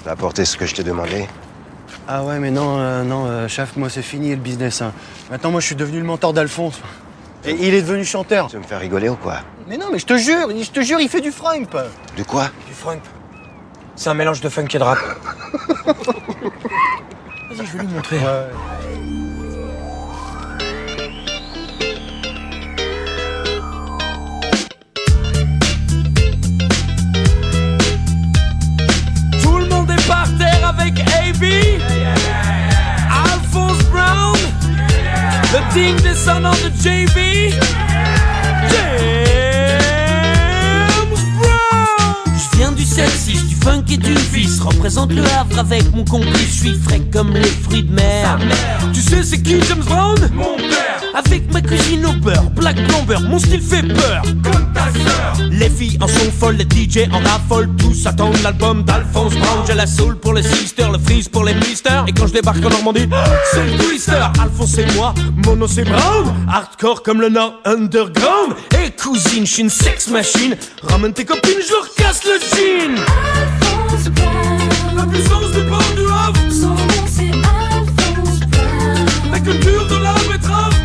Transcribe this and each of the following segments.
T'as apporté ce que je t'ai demandé? Ah ouais, mais non, chef, moi c'est fini le business. Hein. Maintenant, moi je suis devenu le mentor d'Alphonse. Et il est devenu chanteur. Tu veux me faire rigoler ou quoi? Mais non, mais je te jure, il fait du frump. Du quoi? Du frump. C'est un mélange de funk et de rap. Vas-y, je vais lui montrer. Ouais. Tout le monde est par terre avec AB. Alphonse Brown. Le digne descendant de JB. Je viens du 7-6, du funk et du vice. Représente le Havre avec mon complice. Je suis frais comme les fruits de mer. Tu sais c'est qui James Brown? Mon père. Avec ma cuisine au beurre, Black Plumber, mon style fait peur. Comme ta sœur. Les filles en sont folles, les DJ en raffolent. Tous attendent l'album d'Alphonse Brown. J'ai la soul pour les sisters, le freeze pour les misters. Et quand je débarque en Normandie, c'est le twister. Alphonse et moi, Mono c'est Brown. Hardcore comme le Nord Underground. Et cousine, je suis une sex machine. Ramène tes copines, je leur casse le jean. Alphonse Brown. La puissance du port du Havre. Son nom c'est Alphonse Brown. La culture de la betterave.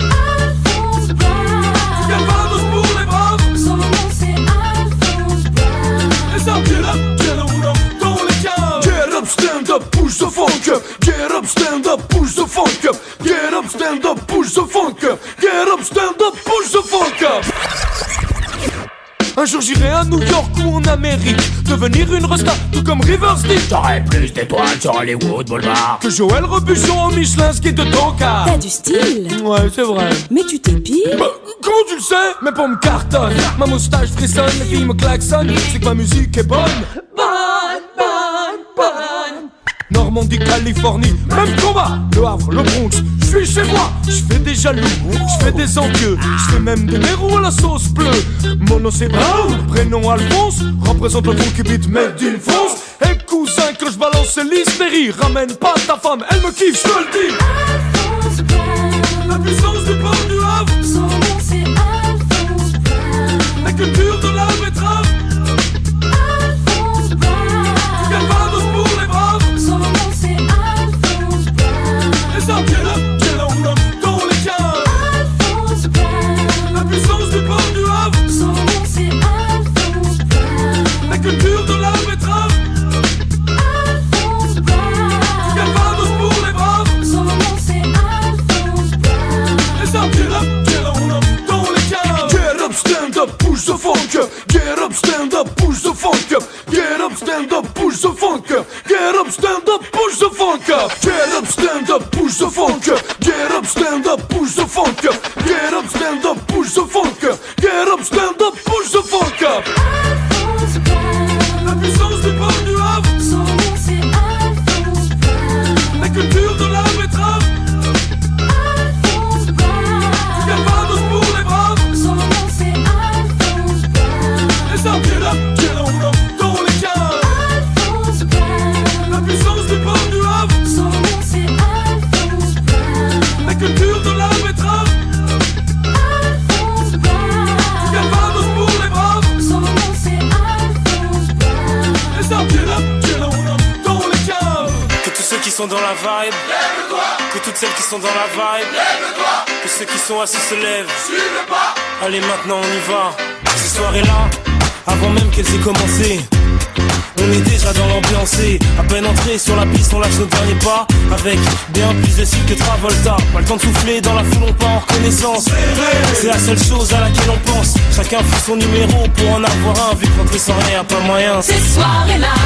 Alphonse Brown. Calvados pour les braves. Son nom c'est Alphonse Brown. Et ça, get up, dans les caves. Get up, stand up, push the funk up. Get up, stand up, push the funk up. Get up, stand up, push the funk up. Get up, stand up, push the funk up. Un jour j'irai à New York ou en Amérique, devenir une resta, tout comme Rivers Deep. J'aurais plus d'étoiles sur Hollywood Boulevard Que Joël Robuchon en Michelin ski de Tonka. T'as du style, Ouais, c'est vrai. mais tu t'épiles. Bah, comment tu le sais? Mes pommes cartonnent, ma moustache frissonne, les filles me klaxonnent. C'est que ma musique est bonne. Bonne. Normandie, Californie, même combat. Le Havre, le Bronx, je suis chez moi. Je fais des jaloux, je fais des envieux. Je fais même des mérous à la sauce bleue. Mon nom c'est Brown, prénom Alphonse. Représente le funky beat made in France. Et cousin, quand je balance l'hystérie, ramène pas ta femme, elle me kiffe, je te le dis. Alphonse Brown. La puissance du port du Havre. Son nom c'est Alphonse Brown. La culture de la betterave. Alphonse Brown. Calvados pour les braves. Son nom c'est Alphonse Brown. Et ça, get up, dans les caves. Alphonse Brown. La puissance du port du Havre. Son nom c'est Alphonse Brown. La culture de la betterave. Alphonse Brown. Calvados pour les braves. Son nom c'est Alphonse Brown. Et ça, get up, dans les caves. Get up, stand up, push the funk up. Get up, stand up, push the funk up. Get up, stand up, push the funk up. Get up, stand up, push the funk up. Get up, stand up, push the funk up. Get up, stand up, push the funk up. Get up, stand up, push the funk up. Get up, stand up, push the funk up. Alphonse Brown. La puissance du port du Havre. Son nom c'est Alphonse Brown. La culture de la betterave. Alphonse Brown. Calvados pour les braves. Son nom c'est Alphonse Brown. Et ça, get up, dans les caves. Alphonse Brown. La puissance du port du Havre. Son nom c'est Alphonse Brown. La culture de la betterave. Alphonse Brown. Calvados pour les braves. Son nom c'est Alphonse Brown. Et ça, get up, dans les caves. Que tous ceux qui sont dans la vibe, lève-toi. Que toutes celles qui sont dans la vibe, lève-toi. Que ceux qui sont assis se lèvent, suivez le pas. Allez maintenant on y va. Ces soirées-là, avant même qu'elles aient commencé, on est déjà dans l'ambiance. À peine entré sur la piste, on lâche nos derniers pas. Avec bien plus de style que Travolta. Pas le temps de souffler, dans la foule on part en reconnaissance. C'est la seule chose à laquelle on pense. Chacun fait son numéro pour en avoir un. Vu que rentrer sans rien, pas moyen. Ces soirées-là,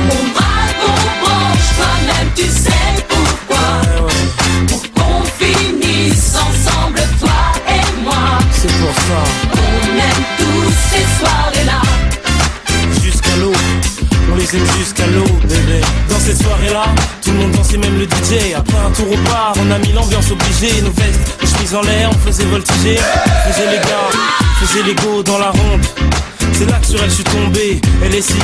on braque, on branche, toi-même tu sais pourquoi. Pour qu'on finisse ensemble, toi et moi. C'est pour ça. On aime tous ces soirées-là. Jusqu'à l'eau, on les aime jusqu'à l'eau, bébé. Dans cette soirée-là, tout le monde dansait, même le DJ. Après un tour au bar, on a mis l'ambiance obligée. Nos vestes, les chemises en l'air, on faisait voltiger. Faisait les gars, faisait les go dans la ronde. C'est là que sur elle je suis tombé, elle est si,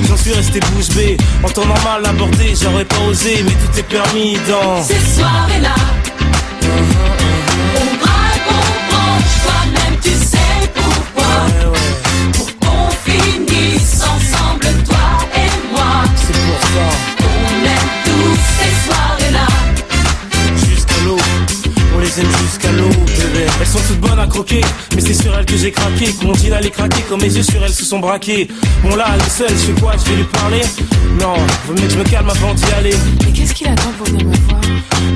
j'en suis resté bouche bée. En temps normal abordé, j'aurais pas osé, mais tout est permis dans ces soirées-là. On braque, on branche, toi-même tu sais pourquoi. Pour qu'on finisse ensemble, toi craqué, que mon jean allait craquer, quand mes yeux sur elle se sont braqués. Bon là, elle est seule, je fais quoi, je vais lui parler? Non, vaut mieux que je me calme avant d'y aller. Mais qu'est-ce qu'il attend pour venir me voir?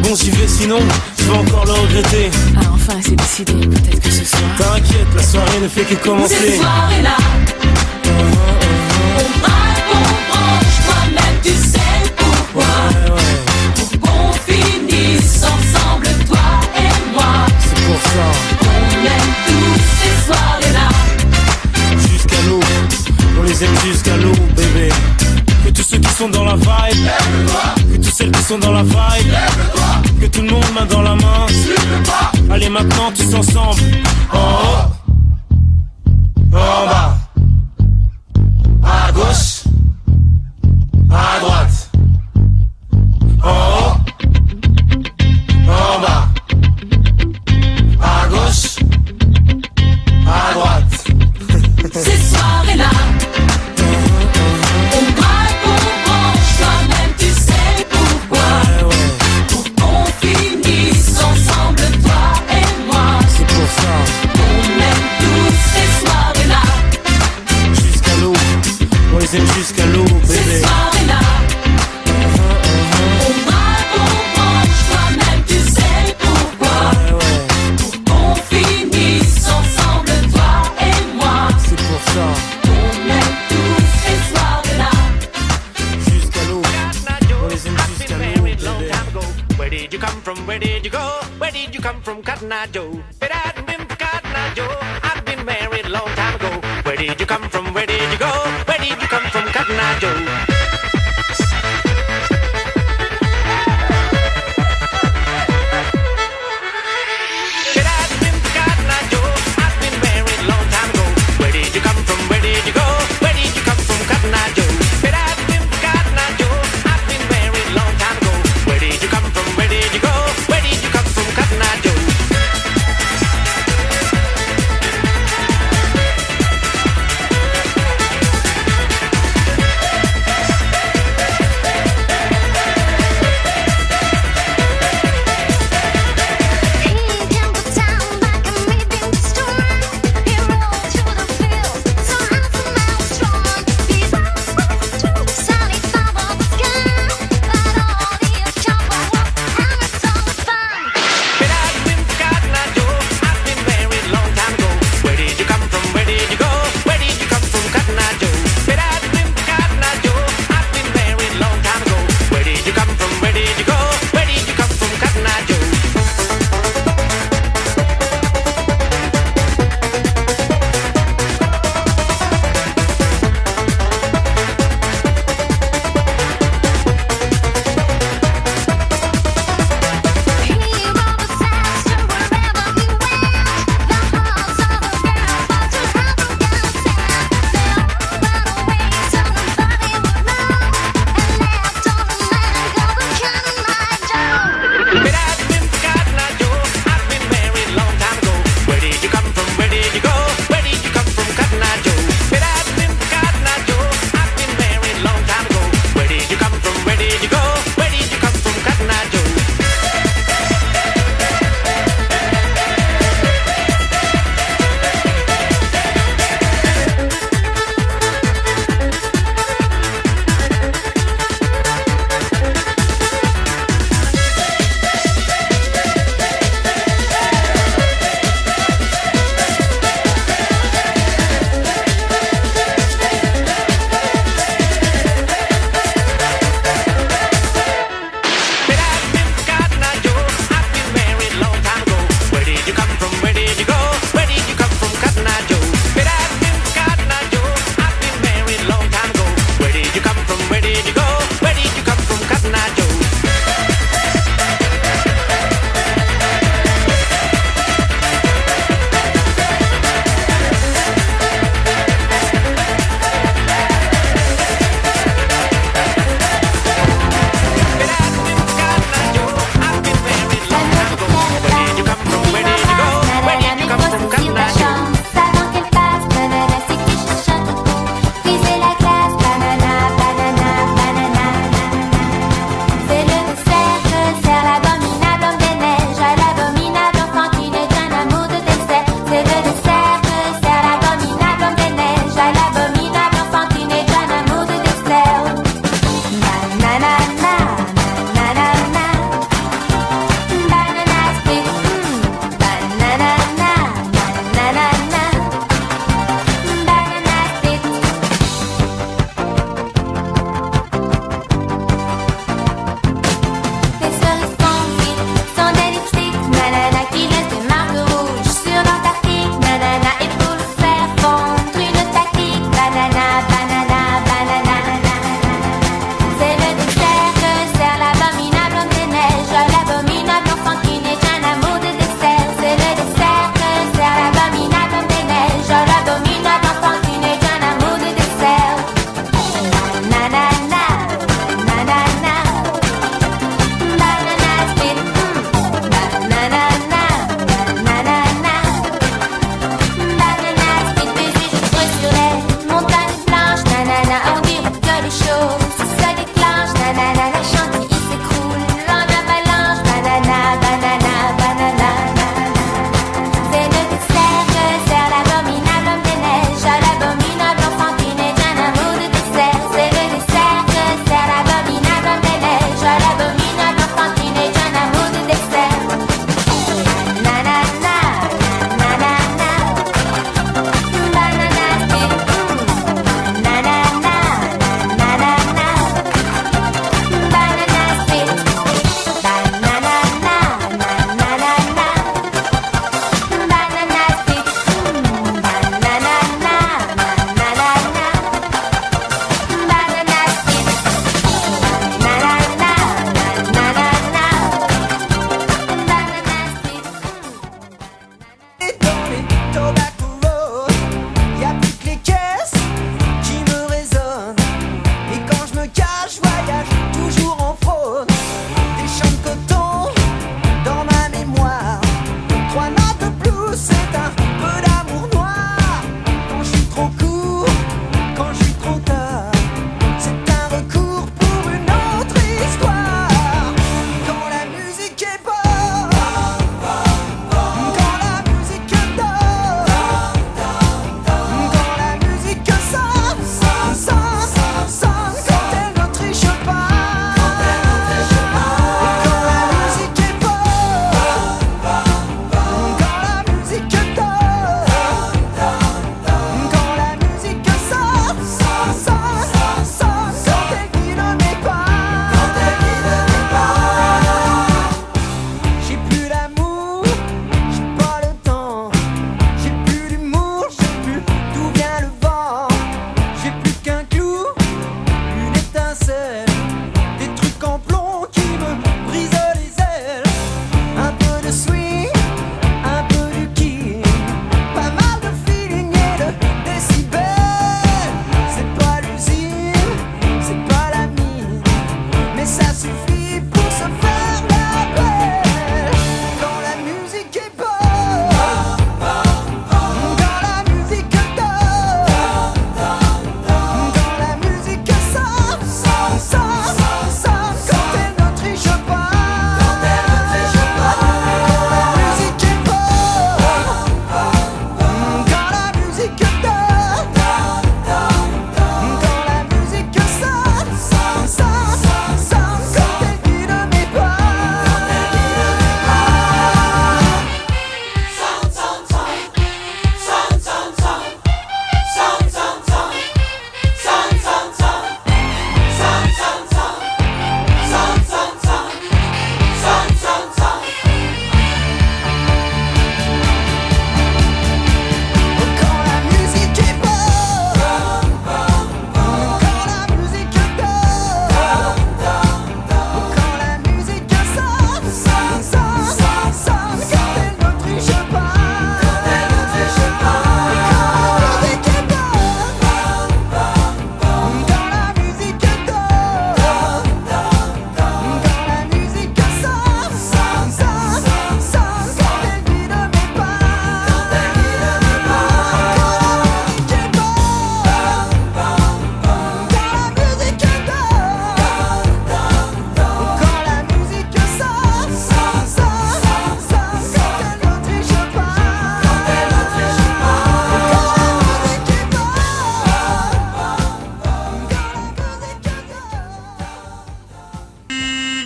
Bon, j'y vais, sinon, je vais encore le regretter. Ah, enfin, c'est décidé, peut-être que ce soir... T'inquiète, la soirée ne fait que commencer. Cette soirée-là, on braque, on branche, toi-même tu sais pourquoi. Pour qu'on finisse ensemble, toi et moi. C'est pour ça. On aime tous ces soirées-là. Jusqu'à l'eau, on les aime jusqu'à l'eau, bébé. Que tous ceux qui sont dans la vibe, que toutes celles qui sont dans la vibe, que tout le monde main dans la main. Allez maintenant tous ensemble, en haut, en bas, à gauche, à droite, en haut, en bas, à gauche, à droite. Ces soirées-là, on braque, on branche, toi-même tu sais pourquoi. Pour qu'on finisse ensemble, toi et moi. C'est pour ça. On aime tous ces soirées-là. Jusqu'à l'eau, on les aime jusqu'à l'eau, Ces bébé. soirées-là, on braque, on branche, toi-même tu sais pourquoi. Pour qu'on finisse ensemble, toi et moi. C'est pour ça. On aime tous ces soirées-là. Jusqu'à l'eau, on les aime jusqu'à l'eau, bébé. Where did you come from? Where did you go? Where did you come from, Cotton Eye Joe? If it hadn't been for Cotton Eye Joe, I'd been married a long time ago. Where did you come from? Where did you go? Where did you come from, Cotton Eye Joe? If it hadn't been for Cotton Eye Joe, I'd been married a long time ago. Where did you come from? Where did you go? Where did you come from, Cotton Eye Joe? If it hadn't been for Cotton Eye Joe, I'd been married a long time ago. Where did you come from? Where did you go? Where did you come from, Cotton Eye Joe?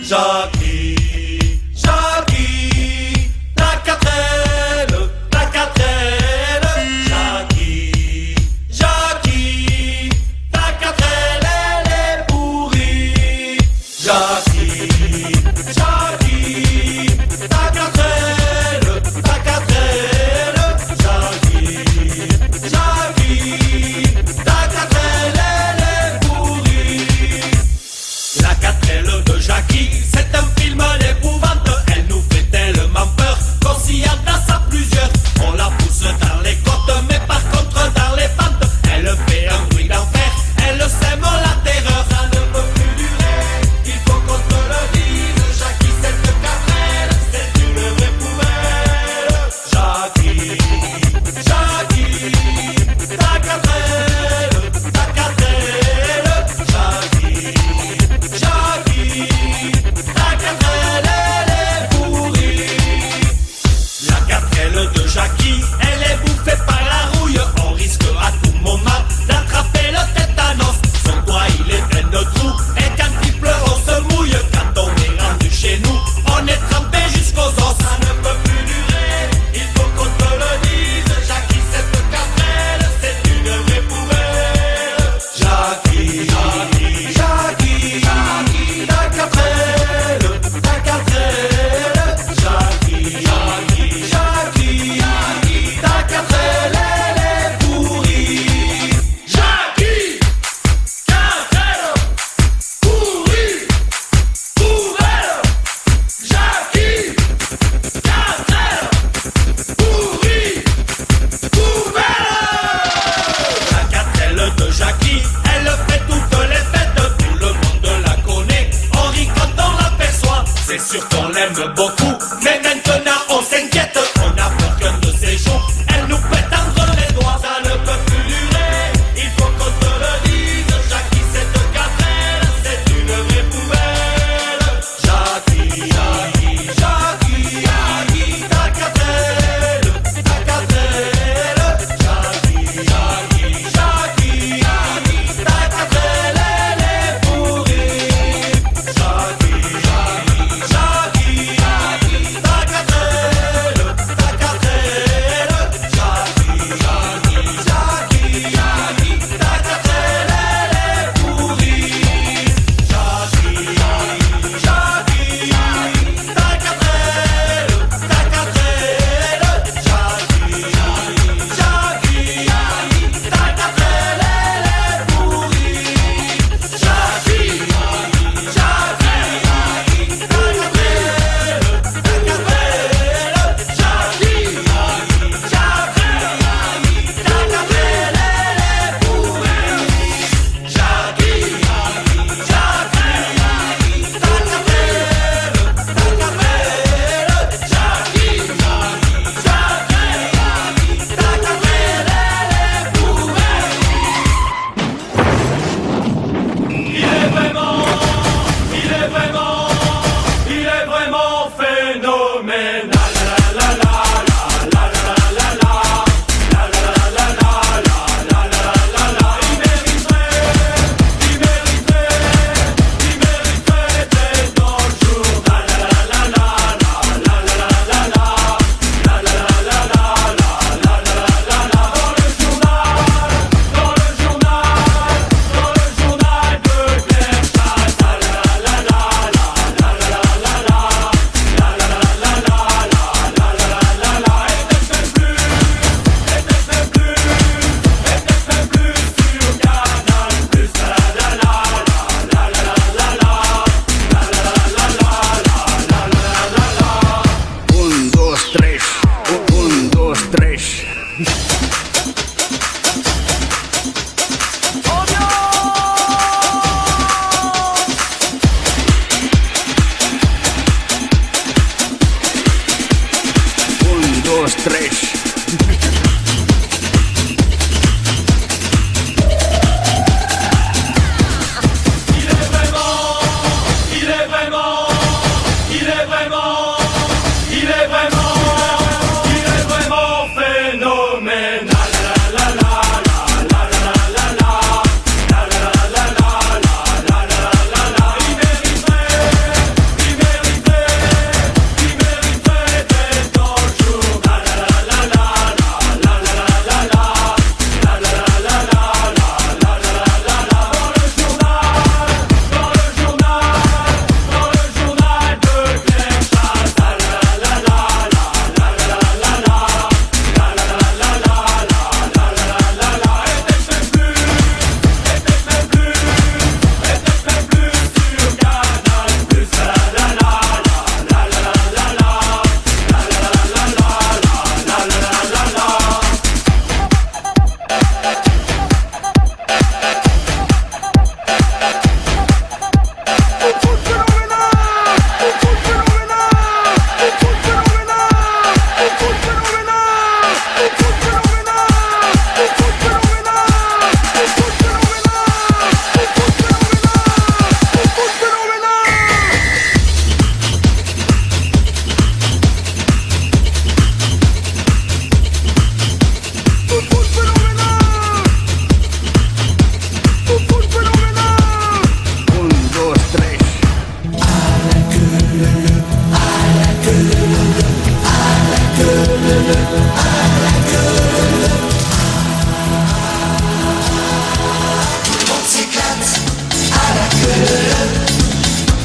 Jackie, Jackie, ta quatrelle, Jackie, Jackie, ta quatrelle, elle est pourrie. Jackie, Jackie, ta quatrelle, Jackie, Jackie, ta quatrelle, elle est pourrie. La quatrelle de Jackie, c'est un film d'épouvante. Elle nous fait tellement peur qu'on s'y entasse à plusieurs. On la pousse dans les côtes, mais par contre dans les pentes, elle fait un bruit d'enfer, elle sème la terreur. Ça ne peut plus durer, il faut qu'on te le dise. Jackie, cette quatrelle, c'est une vraie poubelle. Jackie, Jackie, ta quatrelle, Jackie, Jackie, ta quatrelle, elle est pourrie. La quatrelle de Jackie, elle est bouffée par la rouille. On risque à tout moment d'attraper le tétanos. Son doigt, il est plein de trous, et quand il pleut, on se mouille. Quand on est rendu chez nous, on est trempé jusqu'aux os. Ça ne peut plus durer, il faut qu'on te le dise. Jackie, cette quatrelle, c'est une vraie poubelle. Jackie, Jackie, Jackie, Jackie, ta quatrelle, Jackie, Jackie, Jackie, ta quatrelle, elle est pourrie. Jackie, quatrelle, pourrie, poubelle. Jackie, quatrelle, pourrie, poubelle. La quatrelle de Jackie, elle fait toutes les fêtes, tout le monde la connaît, on rit quand on l'aperçoit. C'est sûr qu'on l'aime beaucoup, mais maintenant on s'inquiète. On a peur qu'un de ces jours, elle nous pète entre les doigts. Ça ne peut plus durer, il faut qu'on te le dise. Jackie, cette quatrelle, c'est une vraie poubelle. Jackie, Jackie, Jackie, Jackie, ta quatrelle, Jackie, Jackie, Jackie, Jackie, ta quatrelle, elle est pourrie. Jackie, Jackie, Jackie,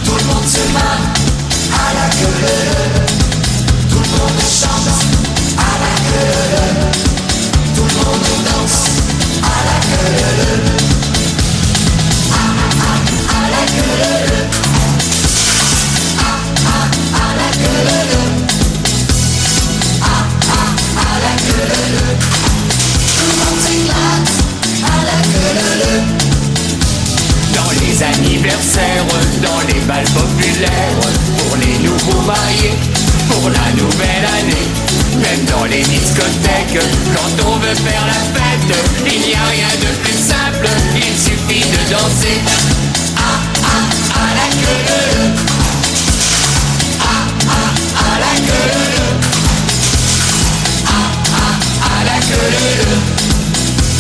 Tout le monde se marre à la queue. Tout le monde chante à la queue. Tout le monde danse à la queue. À la queue. À la queue. À la queue. Tout le monde s'éclate à la queue. Dans les anniversaires, dans les balles populaires, pour les nouveaux mariés, pour la nouvelle année. Même dans les discothèques, quand on veut faire la fête, il n'y a rien de plus simple, il suffit de danser. À la queue. À la queue. À la queue.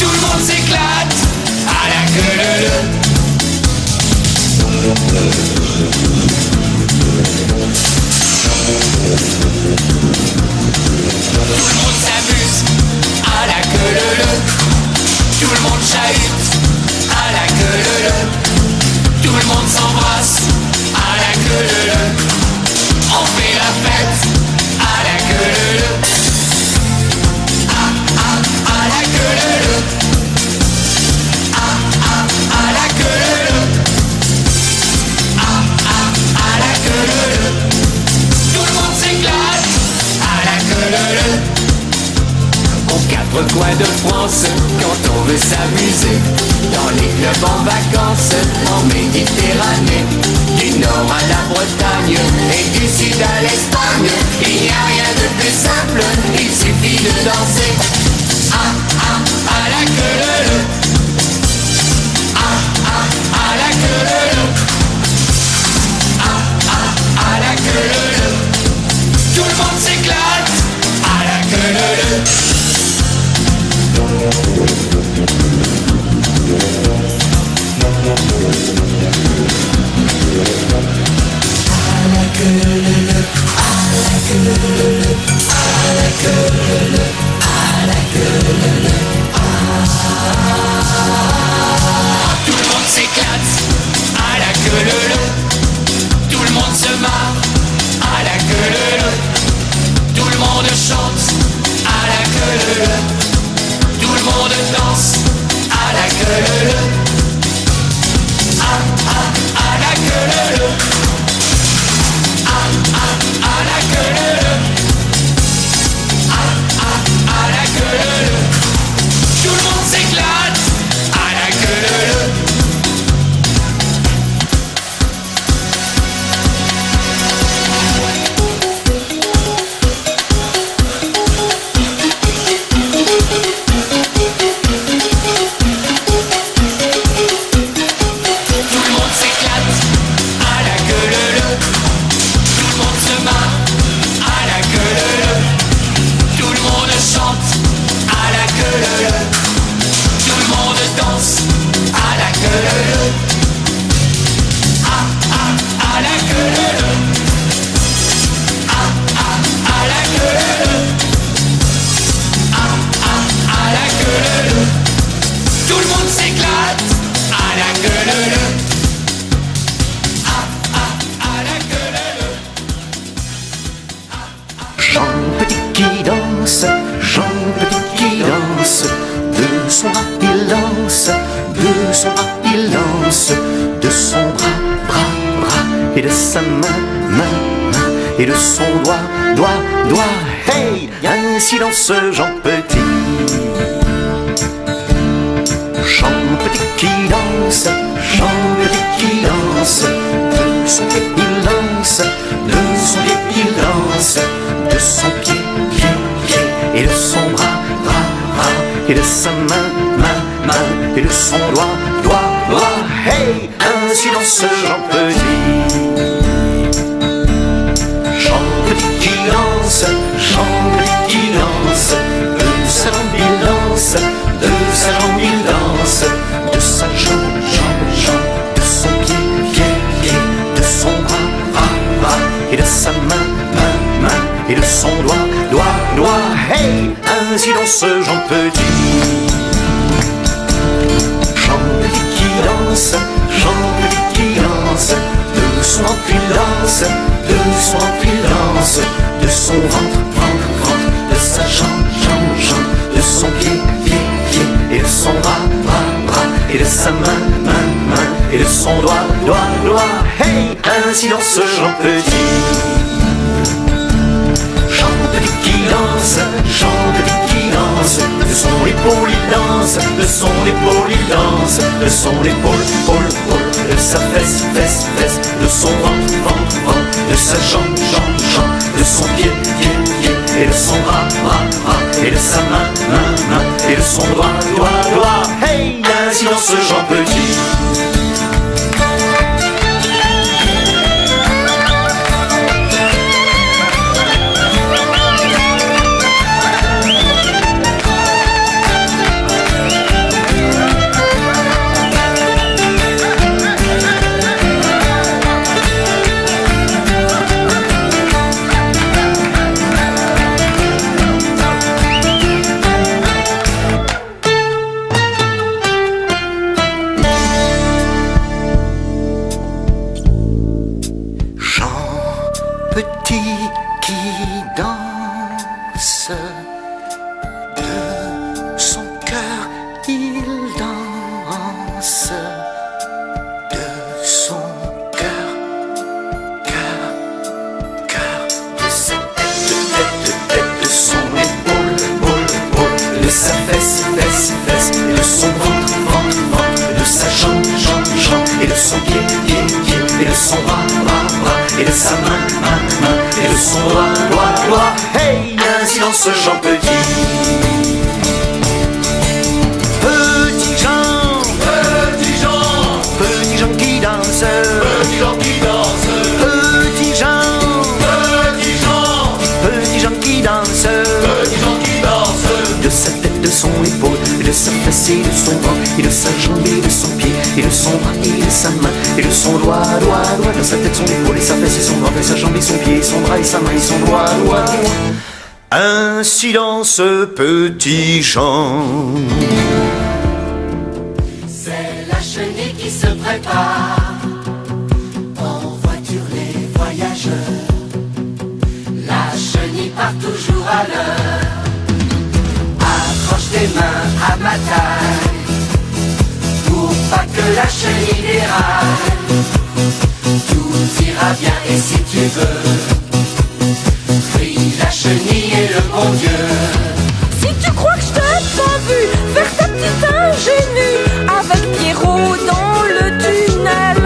Tout le monde s'éclate à la queue. Tout le monde s'amuse à la queue. Tout le monde chahute à la queue. Tout le monde s'embrasse à la queue. On fait la fête à la queue. À la queue. À la queue. À la queue. Tout le monde s'éclate à la queue. Aux quatre coins de France, quand on veut s'amuser, dans les clubs en vacances, en Méditerranée, du nord à la Bretagne et du sud à l'Espagne, il n'y a rien de plus simple, il suffit de danser. À la queue. À la queue. À la queue. Tout le monde s'éclate à la queue. Tout le monde s'éclate à la queue. Tout le monde se marre à la queue. Tout le monde chante à la queue. Tout le monde danse à la queue. À la queue. À la queue. À la queue. Tout le monde s'éclate à la queue. Tout le monde s'éclate à la queue. Tout le monde se marre à la queue. Tout le monde chante à la queue. Tout le monde danse à la queue. À la queue. À la queue. À la queue. Tout le monde s'éclate à la queue. À la queue. Jean Petit qui danse, Jean Petit qui danse, de son bras il lance, de son bras il lance, de son bras, et de sa main, et de son doigt, hey, ainsi danse Jean Petit. Jean Petit qui danse, Jean Petit qui danse, de son pied il lance, de son pied il lance, de son pied, et de son bras, et de sa main, et de son doigt, hey, ainsi danse Jean Petit. Jean Petit qui danse, Jean Petit qui danse, de sa jambe il lance, de sa jambe il danse, de sa jambe, de son pied, de son bras, et de sa main, et de son doigt, hey, ainsi danse Jean Petit. Jean Petit qui danse, Jean Petit qui son ventre il danse, de son ventre, ventre, ventre, de sa jambe, jambe, jambe, de son pied, pied, pied, et de son bras, bras, bras, et de sa main, main, main, et de son doigt, doigt, doigt. Hey, ainsi danse Jean Petit. Jean Petit qui danse, Jean Petit qui danse, de son épaule il danse, de son épaule il danse, de son épaule, pôle, pôle, de sa fesse, fesse, fesse, de son ventre, ventre, ventre, de sa jambe, jambe, jambe, de son pied, pied, pied, et de son bras, bras, bras, et de sa main, main, main, et de son doigt, doigt, doigt. Hey, ainsi danse Jean Petit. Jean Petit. Petit Jean, petit Jean, petit Jean qui danse, petit Jean qui danse, petit Jean, petit Jean, petit Jean qui danse, petit Jean qui danse, de sa tête, de son épaule, et de sa fesse, et de son bras, et de sa jambe, et de son pied, et de son bras, et de sa main, et de son doigt, doigt, doigt, de sa tête, son épaule, et sa fesse, et son bras, et sa jambe, et son pied, et son bras, et sa main, et son doigt, doigt, doigt. Ainsi dans ce petit Jean. C'est la chenille qui se prépare. En voiture les voyageurs. La chenille part toujours à l'heure. Accroche tes mains à ma taille pour pas que la chenille déraille. Tout ira bien et si tu veux, la chenille est le bon Dieu. Si tu crois que je t'ai pas vu faire ta petite ingénue avec Pierrot dans le tunnel,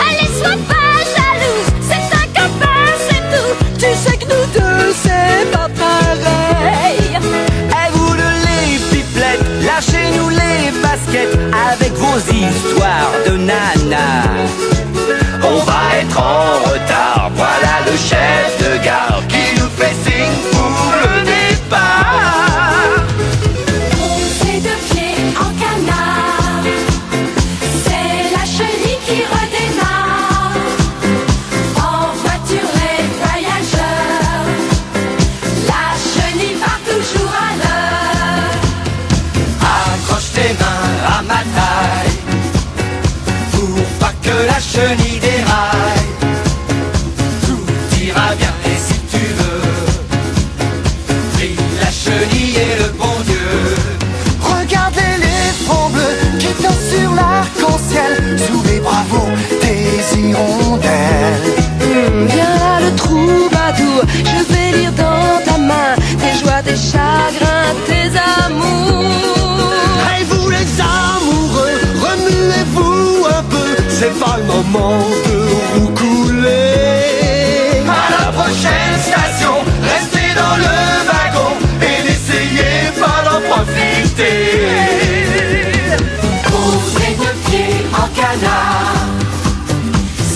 allez, sois pas jalouse, c'est un copain, c'est tout. Tu sais que nous deux, c'est pas pareil. Et vous les pipelettes, lâchez-nous les baskets avec vos histoires de nana. On va être en retard, voilà le chef de gare qui nous fait signe pour le départ. On fait deux pieds en canard, c'est la chenille qui redémarre. En voiture les voyageurs, la chenille part toujours à l'heure. Accroche tes mains à ma taille pour pas que la chenille déraille. Tout ira bien et si tu veux, prie la chenille et le bon Dieu. Regardez les fronts bleus qui dansent sur l'arc-en-ciel sous les bravos des hirondelles. Viens là le troubadour, je vais lire dans ta main tes joies, tes chagrins, tes amours. Et vous les amoureux, remuez-vous un peu, c'est pas le moment de roucouler. À la prochaine station, restez dans le wagon et n'essayez pas d'en profiter. Ouvrez deux pieds en canard,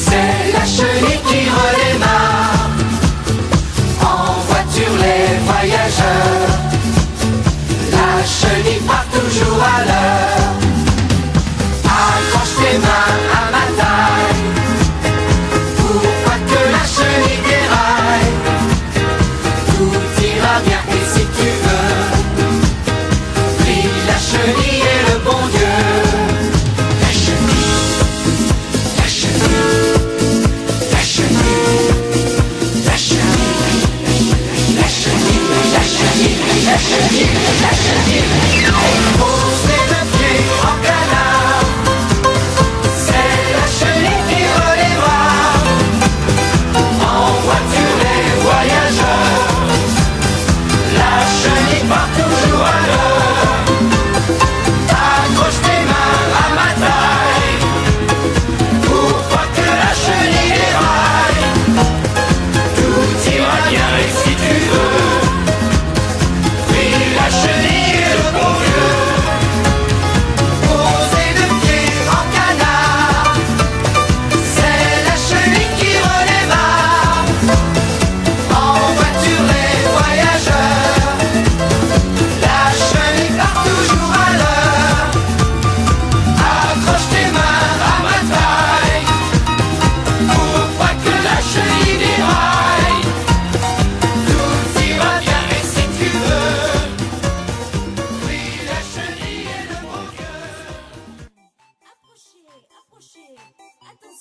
c'est la chenille qui redémarre. En voiture les voyageurs, la chenille part toujours à l'heure. Accroche tes mains à ma taille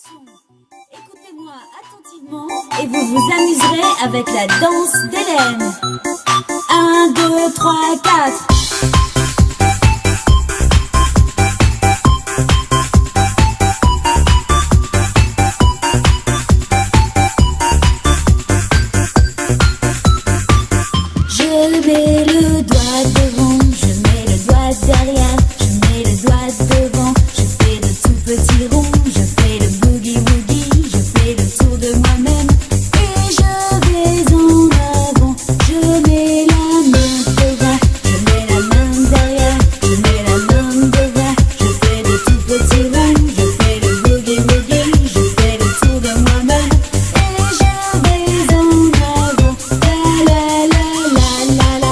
Attention, écoutez-moi attentivement et vous vous amuserez avec la danse d'Hélène. 1, 2, 3, 4. Je mets le doigt devant, je mets le doigt derrière, je mets le doigt devant, je fais de tout petits ronds, je fais le boogie woogie, je fais le tour de moi-même et je vais en avant, je mets la main devant, je mets la main derrière, je mets la main devant, je fais de tout petits ronds, je fais le boogie woogie, je fais le tour de moi-même et je vais en avant, la la la la.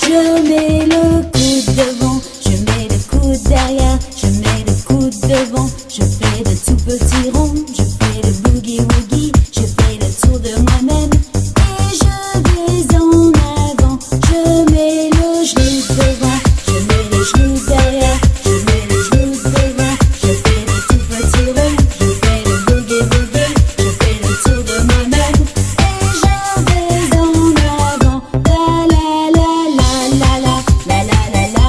Je mets le coude devant, je mets le coude derrière, je mets le coude devant, je fais de tout petits ronds, je fais le boogie woogie, je fais le tour de moi-même et je vais en avant, je mets le genou devant, je mets le genou derrière, je mets le genou devant, je fais de tout petits ronds, je fais le boogie woogie, je fais le tour de moi-même et je vais en avant, la la la la.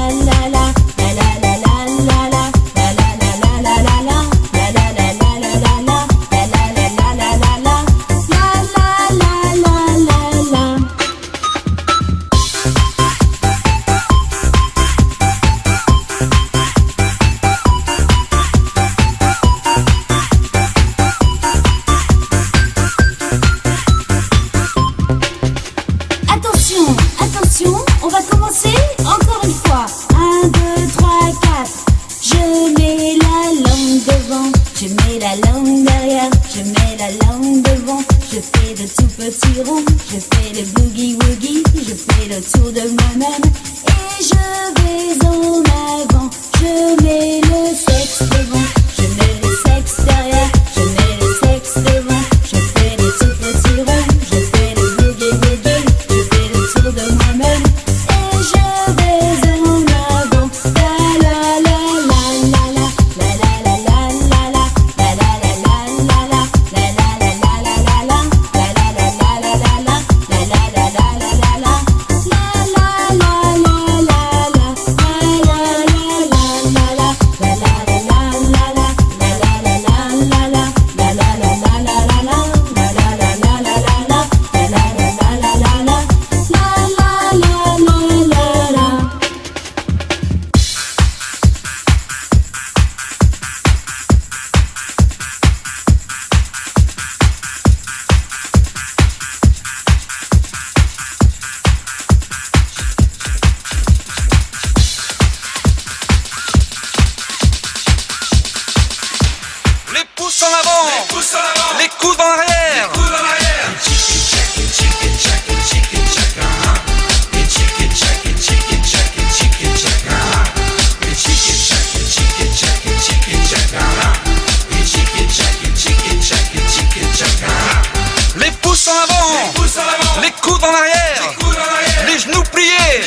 Attention, attention, on va commencer encore une fois. 1, 2, 3, 4. Je mets la langue devant, je mets la langue derrière, je mets la langue devant, je fais de tout petits ronds, je fais le boogie woogie, je fais le tour de moi-même et je vais en avant. Je mets le sexe devant, je mets le sexe derrière, je mets le sexe devant, je fais de tout petits ronds, je fais le boogie woogie, je fais le tour de moi-même et je vais en avant. La la la la la la la la la la la la la la la la les coudes en arrière. Les pouces en avant, les coudes en arrière, les genoux pliés.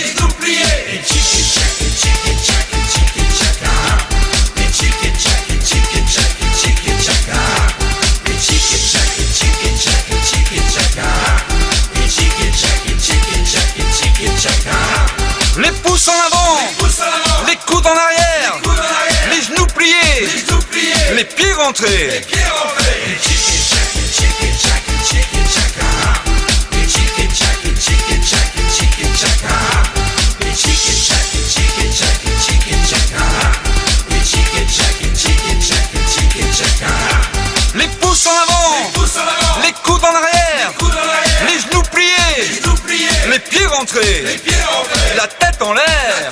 Les pouces en avant, les coudes en arrière, les genoux pliés, les pieds rentrés. Les pouces en avant, les coudes en arrière, les genoux pliés, les pieds rentrés, la tête en l'air.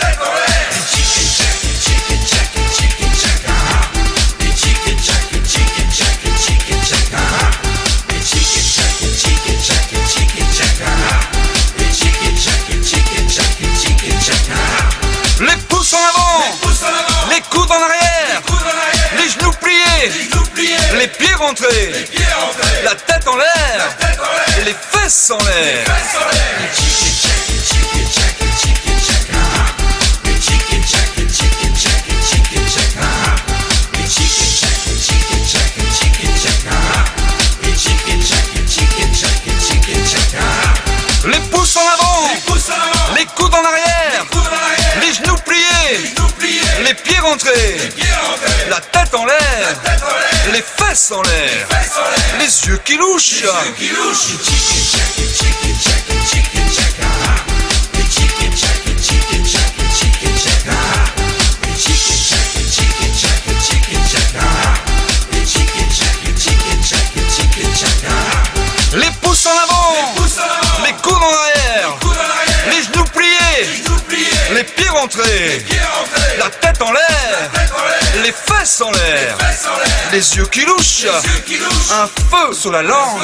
rentrés, la tête en l'air, et les fesses en l'air. Les pouces en avant, les coudes en arrière, les genoux pliés, les pieds rentrés, la tête en l'air, les fesses en l'air, les yeux qui louchent. Les pouces en avant, les coudes en arrière, les genoux pliés, les pieds rentrés, la tête en l'air, les fesses en l'air, les yeux qui louchent, un feu sur la langue.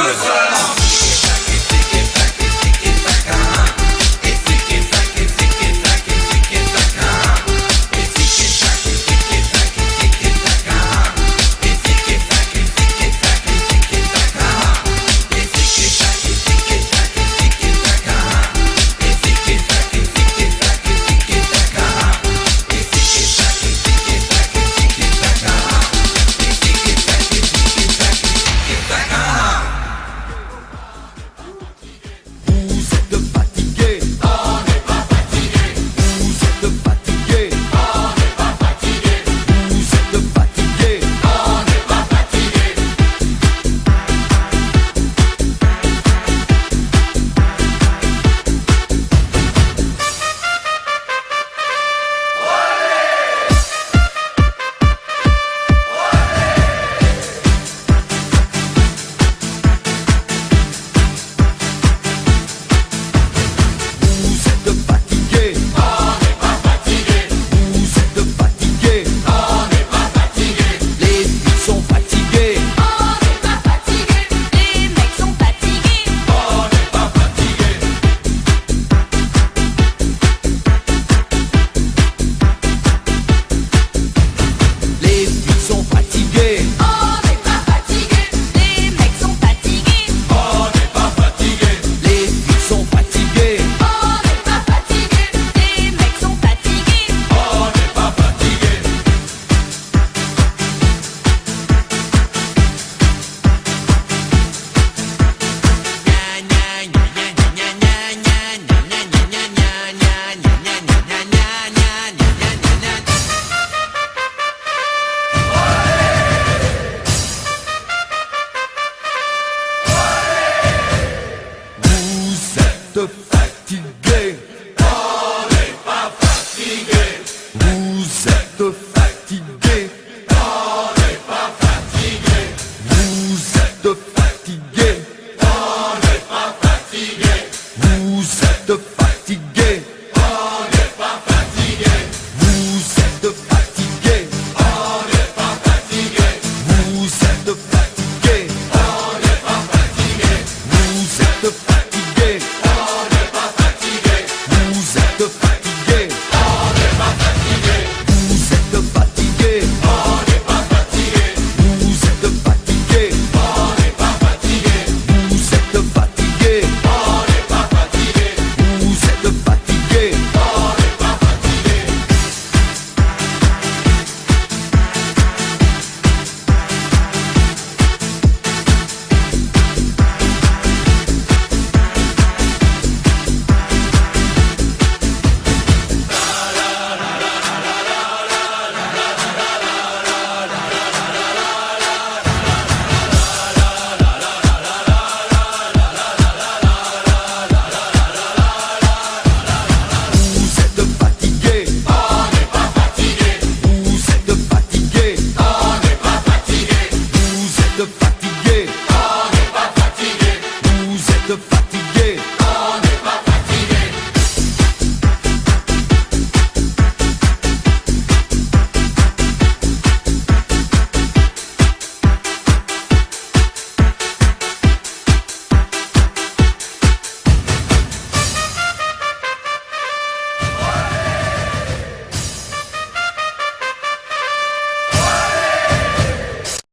Fatigué,